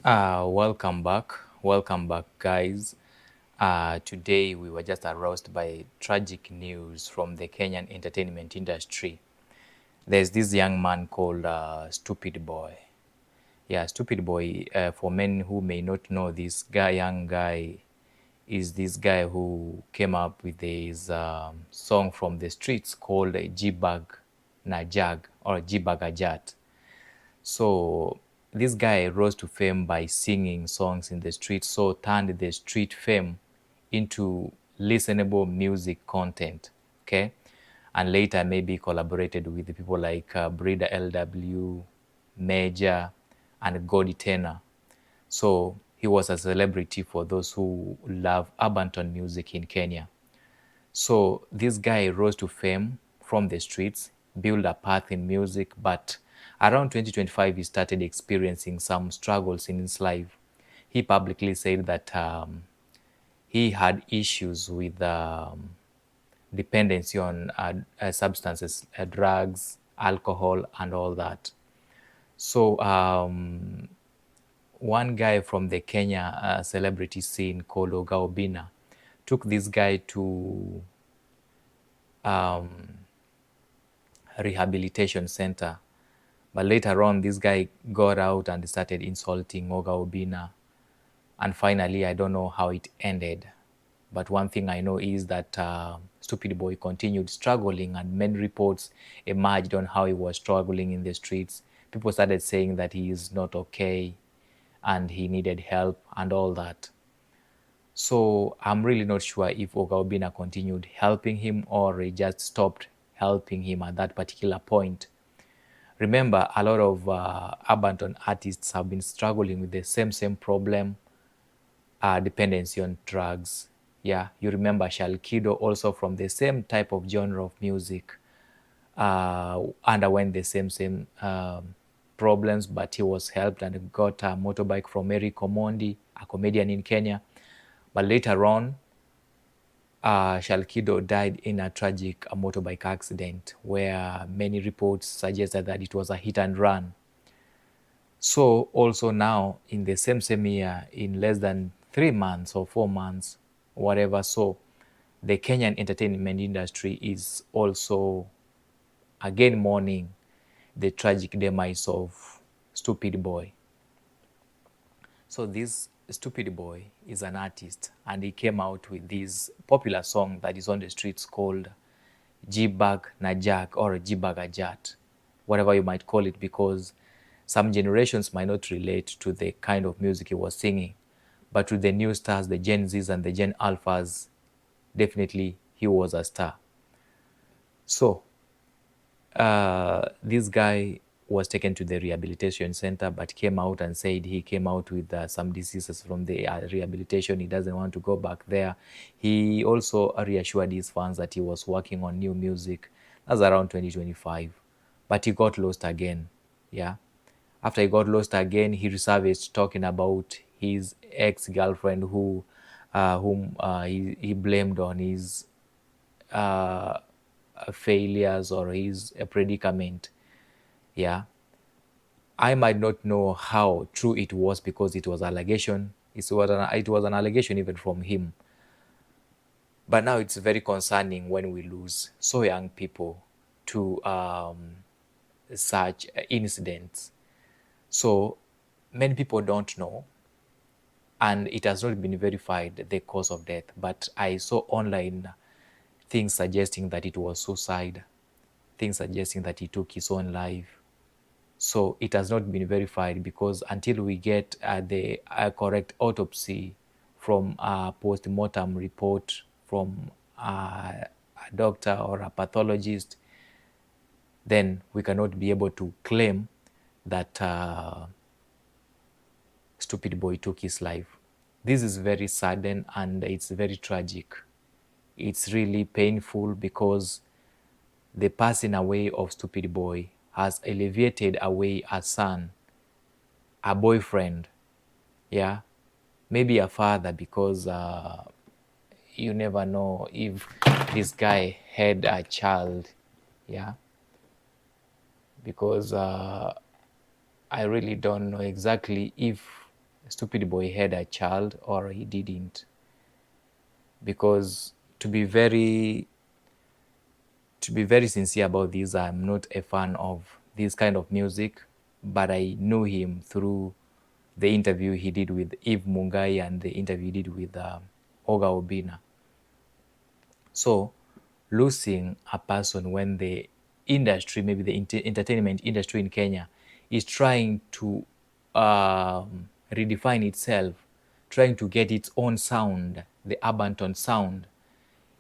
Welcome back. Welcome back, guys. Today we were just aroused by tragic news from the Kenyan entertainment industry. There's this young man called Stoopid Boy. Yeah, Stoopid Boy, for men who may not know, this young guy is this guy who came up with his song from the streets called Jibag Najag or Jibag Ajat. So this guy rose to fame by singing songs in the street, so turned the street fame into listenable music content, okay? And later maybe collaborated with people like Breeder LW, Major, and Godi Tenor. So he was a celebrity for those who love Urbantone music in Kenya. So this guy rose to fame from the streets, built a path in music, but around 2025 he started experiencing some struggles in his life. He publicly said that he had issues with dependency on substances, drugs, alcohol, and all that. So one guy from the Kenya celebrity scene called Oga Obina took this guy to rehabilitation center. But later on, this guy got out and started insulting Oga Obina. And finally, I don't know how it ended. But one thing I know is that Stoopid Boy continued struggling, and many reports emerged on how he was struggling in the streets. People started saying that he is not okay and he needed help and all that. So I'm really not sure if Oga Obina continued helping him or he just stopped helping him at that particular point. Remember, a lot of Urbantone artists have been struggling with the same problem, dependency on drugs. Yeah, you remember Shalkido also from the same type of genre of music underwent the same problems, but he was helped and got a motorbike from Eric Omondi, a comedian in Kenya. But later on, Shalkido died in a tragic motorbike accident where many reports suggested that it was a hit and run. So also now in the same year, in less than 3 months or 4 months, whatever, so the Kenyan entertainment industry is also again mourning the tragic demise of Stoopid Boy. So this Stoopid Boy is an artist, and he came out with this popular song that is on the streets called Jibag Najak or Jibag Ajat, whatever you might call it, because some generations might not relate to the kind of music he was singing. But to the new stars, the Gen Zs and the Gen Alphas, definitely he was a star. So this guy was taken to the rehabilitation center, but came out and said he came out with some diseases from the rehabilitation. He doesn't want to go back there. He also reassured his fans that he was working on new music. That's around 2025. But he got lost again. Yeah. After he got lost again, he resurfaced talking about his ex-girlfriend whom he blamed on his failures or his predicament. Yeah, I might not know how true it was because it was allegation. It was an allegation even from him. But now it's very concerning when we lose so young people to such incidents. So many people don't know, and it has not been verified the cause of death. But I saw online things suggesting that it was suicide, things suggesting that he took his own life. So it has not been verified because until we get the correct autopsy from a post-mortem report from a doctor or a pathologist, then we cannot be able to claim that Stoopid Boy took his life. This is very sudden and it's very tragic. It's really painful because the passing away of Stoopid Boy has elevated away a son, a boyfriend, yeah, maybe a father, because you never know if this guy had a child, yeah, because I really don't know exactly if Stoopid boy had a child or he didn't. Because to be very sincere about this, I'm not a fan of this kind of music, but I knew him through the interview he did with Eve Mungai and the interview he did with Oga Obina. So losing a person when the industry, maybe the entertainment industry in Kenya, is trying to redefine itself, trying to get its own sound, the Urbantone sound,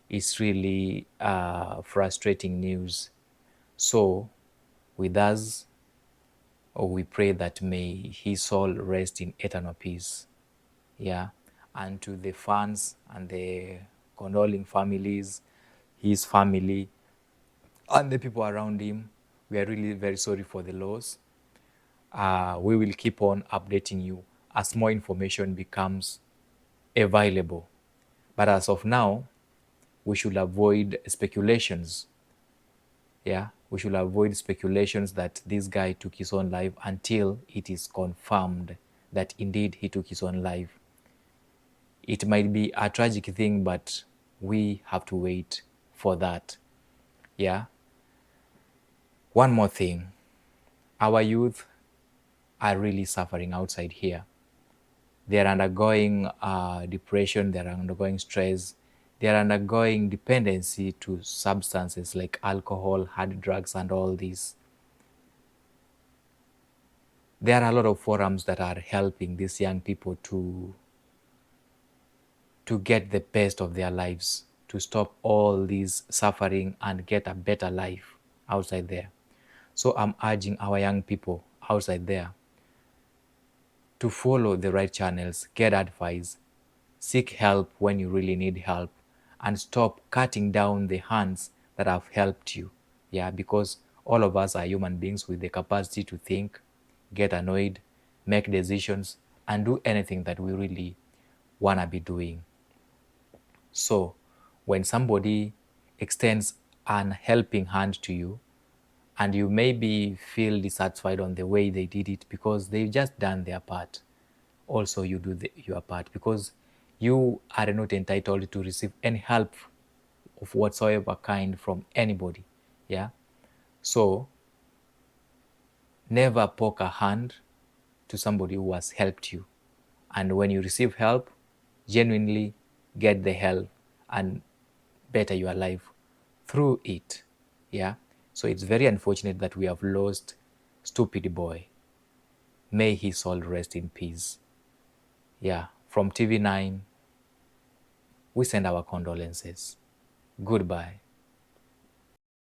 is really frustrating news. So with us, we pray that may his soul rest in eternal peace. Yeah. And to the fans and the condoling families, his family, and the people around him, we are really very sorry for the loss. We will keep on updating you as more information becomes available. But as of now, we should avoid speculations. Yeah, we should avoid speculations that this guy took his own life until it is confirmed that indeed he took his own life. It might be a tragic thing, but we have to wait for that. Yeah. One more thing. Our youth are really suffering outside here. They are undergoing depression, they are undergoing stress, they are undergoing dependency to substances like alcohol, hard drugs, and all this. There are a lot of forums that are helping these young people to get the best of their lives, to stop all this suffering and get a better life outside there. So I'm urging our young people outside there to follow the right channels, get advice, seek help when you really need help, and stop cutting down the hands that have helped you. Yeah, because all of us are human beings with the capacity to think, get annoyed, make decisions, and do anything that we really want to be doing. So when somebody extends an helping hand to you, and you maybe feel dissatisfied on the way they did it because they've just done their part, also you do your part, because you are not entitled to receive any help of whatsoever kind from anybody. Yeah. So never poke a hand to somebody who has helped you. And when you receive help, genuinely get the help and better your life through it. Yeah. So it's very unfortunate that we have lost Stoopid boy. May his soul rest in peace. Yeah. From TV9, we send our condolences. Goodbye.